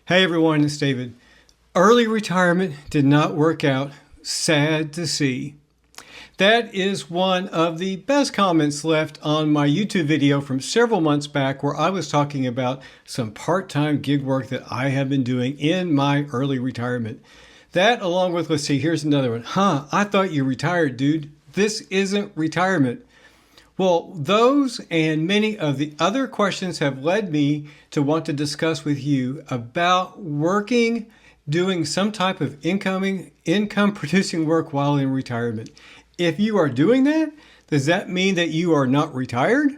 Hey everyone, it's David. Early retirement did not work out. Sad to see. That is one of the best comments left on my YouTube video from several months back where I was talking about some part-time gig work that I have been doing in my early retirement. That along with, let's see, here's another one. I thought you retired, dude. This isn't retirement. Well, those and many of the other questions have led me to want to discuss with you about working, doing some type of income producing work while in retirement. If you are doing that, does that mean that you are not retired?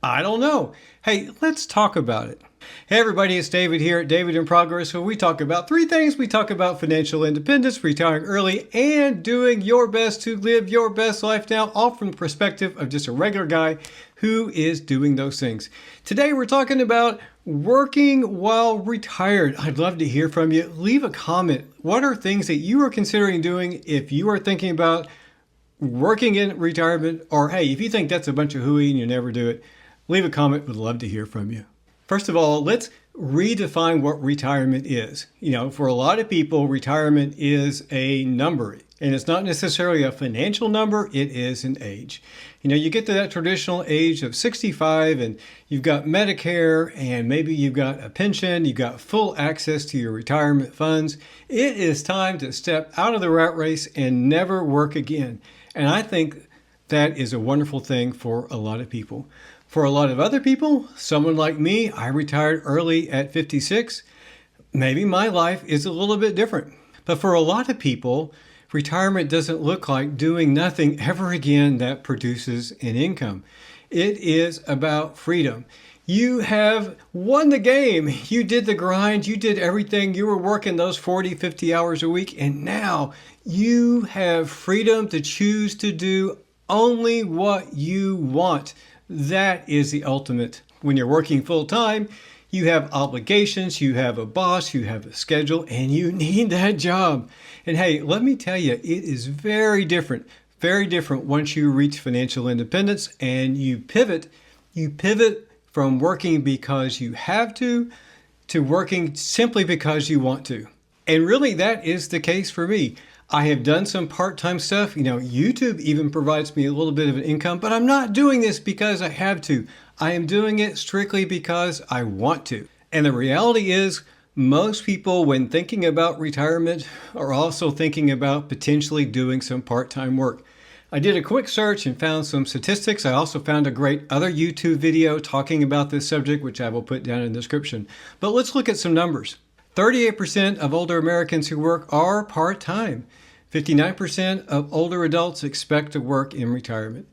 I don't know. Hey, let's talk about it. Hey everybody, it's David here at David in Progress, where we talk about three things. We talk about financial independence, retiring early, and doing your best to live your best life now, all from the perspective of just a regular guy who is doing those things. Today we're talking about working while retired. I'd love to hear from you. Leave a comment. What are things that you are considering doing if you are thinking about working in retirement? Or hey, if you think that's a bunch of hooey and you never do it, leave a comment. Would love to hear from you. First of all, let's redefine what retirement is. You know, for a lot of people, retirement is a number, and it's not necessarily a financial number, it is an age. You know, you get to that traditional age of 65 and you've got Medicare and maybe you've got a pension, you've got full access to your retirement funds. It is time to step out of the rat race and never work again. And I think that is a wonderful thing for a lot of people. For a lot of other people, someone like me, I retired early at 56. Maybe my life is a little bit different. But for a lot of people, retirement doesn't look like doing nothing ever again that produces an income. It is about freedom. You have won the game. You did the grind. You did everything. You were working those 40, 50 hours a week. And now you have freedom to choose to do only what you want. That is the ultimate. When you're working full time, you have obligations, you have a boss, you have a schedule, and you need that job. And hey, let me tell you, it is very different once you reach financial independence and you pivot from working because you have to working simply because you want to. And really that is the case for me. I have done some part-time stuff. You know, YouTube even provides me a little bit of an income, but I'm not doing this because I have to. I am doing it strictly because I want to. And the reality is, most people, when thinking about retirement, are also thinking about potentially doing some part-time work. I did a quick search and found some statistics. I also found a great other YouTube video talking about this subject, which I will put down in the description. But let's look at some numbers. 38% of older Americans who work are part-time. 59% of older adults expect to work in retirement.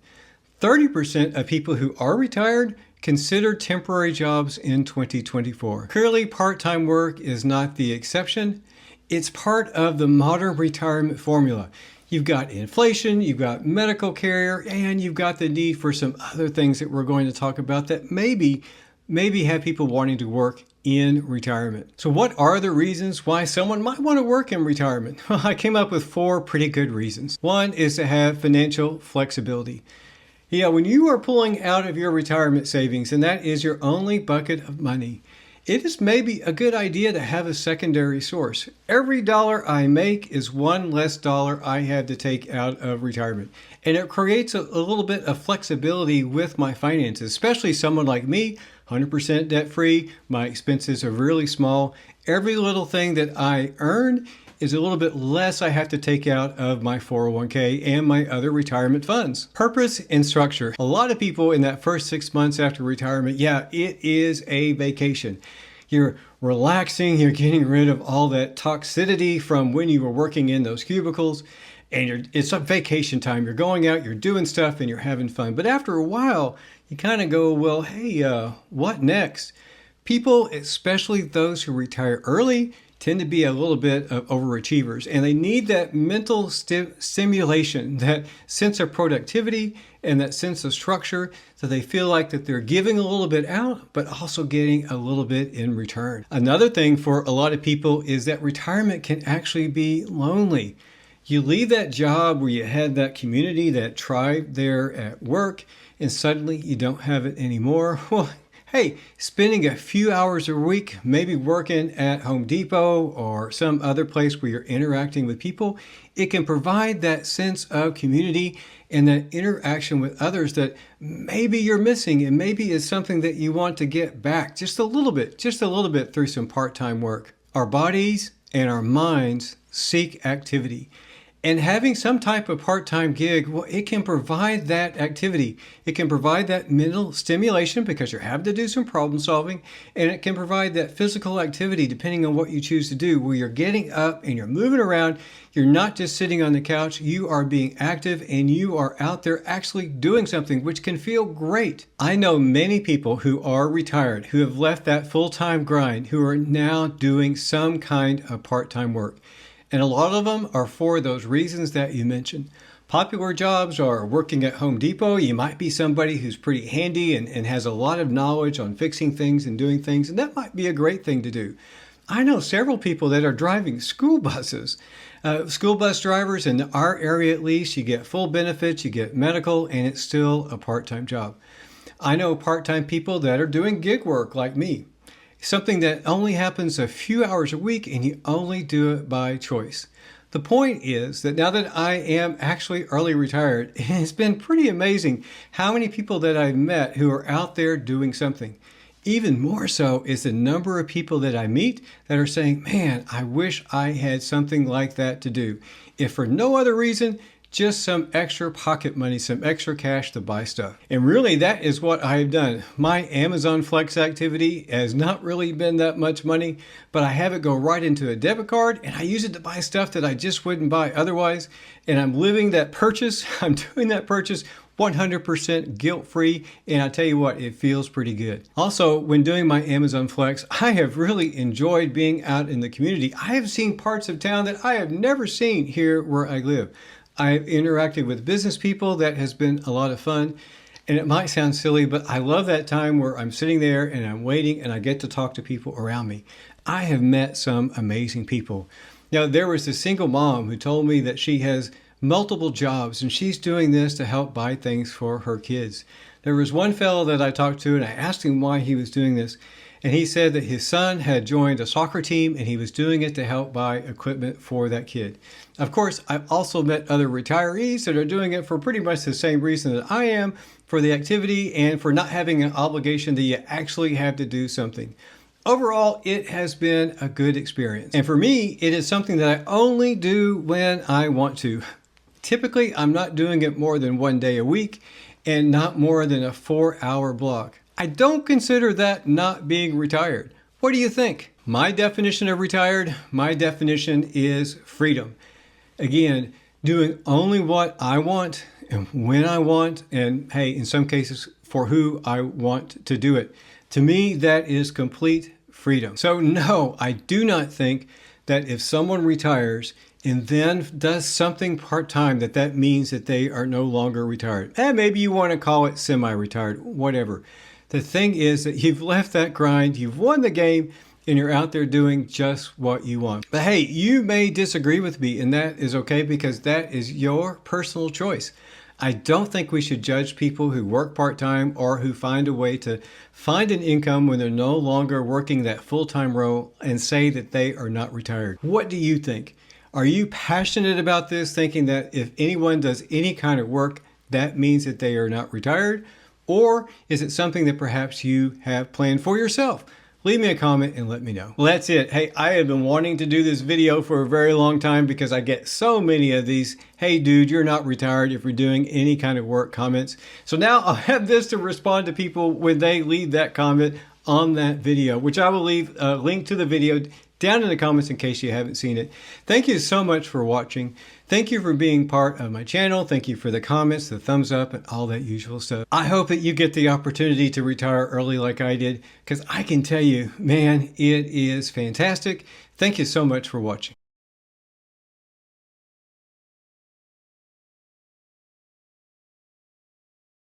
30% of people who are retired consider temporary jobs in 2024. Clearly, part-time work is not the exception. It's part of the modern retirement formula. You've got inflation, you've got medical care, and you've got the need for some other things that we're going to talk about that maybe have people wanting to work in retirement. So what are the reasons why someone might want to work in retirement? Well, I came up with 4 pretty good reasons. One is to have financial flexibility. Yeah, when you are pulling out of your retirement savings and that is your only bucket of money, it is maybe a good idea to have a secondary source. Every dollar I make is one less dollar I have to take out of retirement. And it creates a little bit of flexibility with my finances, especially someone like me, 100% debt-free. My expenses are really small. Every little thing that I earn is a little bit less I have to take out of my 401k and my other retirement funds. Purpose and structure. A lot of people in that first 6 months after retirement, yeah, it is a vacation. You're relaxing, you're getting rid of all that toxicity from when you were working in those cubicles, and it's a vacation time. You're going out, you're doing stuff, and you're having fun. But after a while, you kind of go, well, hey, what next? People, especially those who retire early, tend to be a little bit of overachievers, and they need that mental stimulation, that sense of productivity and that sense of structure, so they feel like that they're giving a little bit out, but also getting a little bit in return. Another thing for a lot of people is that retirement can actually be lonely. You leave that job where you had that community, that tribe there at work, and suddenly you don't have it anymore. Well, hey, spending a few hours a week, maybe working at Home Depot or some other place where you're interacting with people, it can provide that sense of community and that interaction with others that maybe you're missing, and maybe is something that you want to get back just a little bit through some part-time work. Our bodies and our minds seek activity. And having some type of part-time gig, well, it can provide that activity. It can provide that mental stimulation because you're having to do some problem solving, and it can provide that physical activity depending on what you choose to do, where you're getting up and you're moving around. You're not just sitting on the couch, you are being active and you are out there actually doing something, which can feel great. I know many people who are retired, who have left that full-time grind, who are now doing some kind of part-time work. And a lot of them are for those reasons that you mentioned. Popular jobs are working at Home Depot. You might be somebody who's pretty handy and has a lot of knowledge on fixing things and doing things, and that might be a great thing to do. I know several people that are driving school buses. School bus drivers, in our area at least, you get full benefits, you get medical, and it's still a part-time job. I know part-time people that are doing gig work like me. Something that only happens a few hours a week and you only do it by choice. The point is that now that I am actually early retired, it's been pretty amazing how many people that I've met who are out there doing something. Even more so is the number of people that I meet that are saying, man, I wish I had something like that to do. If for no other reason, just some extra pocket money, some extra cash to buy stuff. And really, that is what I've done. My Amazon Flex activity has not really been that much money, but I have it go right into a debit card and I use it to buy stuff that I just wouldn't buy otherwise. And I'm living that purchase. I'm doing that purchase 100% guilt-free, and I tell you what, it feels pretty good. Also, when doing my Amazon Flex, I have really enjoyed being out in the community. I have seen parts of town that I have never seen here where I live. I've interacted with business people. That has been a lot of fun. And it might sound silly, but I love that time where I'm sitting there and I'm waiting and I get to talk to people around me. I have met some amazing people. Now, there was a single mom who told me that she has multiple jobs and she's doing this to help buy things for her kids. There was one fellow that I talked to and I asked him why he was doing this. And he said that his son had joined a soccer team and he was doing it to help buy equipment for that kid. Of course, I've also met other retirees that are doing it for pretty much the same reason that I am, for the activity and for not having an obligation that you actually have to do something. Overall, it has been a good experience. And for me, it is something that I only do when I want to. Typically, I'm not doing it more than one day a week and not more than a 4-hour block. I don't consider that not being retired. What do you think? My definition of retired, my definition is freedom. Again, doing only what I want and when I want, and hey, in some cases, for who I want to do it. To me, that is complete freedom. So no, I do not think that if someone retires and then does something part-time, that means that they are no longer retired. And maybe you want to call it semi-retired, whatever. The thing is that you've left that grind, you've won the game, and you're out there doing just what you want. But hey, you may disagree with me, and that is okay because that is your personal choice. I don't think we should judge people who work part-time or who find a way to find an income when they're no longer working that full-time role and say that they are not retired. What do you think? Are you passionate about this, thinking that if anyone does any kind of work, that means that they are not retired? Or is it something that perhaps you have planned for yourself? Leave me a comment and let me know. Well, that's it. Hey, I have been wanting to do this video for a very long time because I get so many of these, hey dude, you're not retired if you're doing any kind of work comments. So now I'll have this to respond to people when they leave that comment on that video, which I will leave a link to the video down in the comments in case you haven't seen it. Thank you so much for watching. Thank you for being part of my channel. Thank you for the comments, the thumbs up, and all that usual stuff. I hope that you get the opportunity to retire early like I did, because I can tell you, man, it is fantastic. Thank you so much for watching.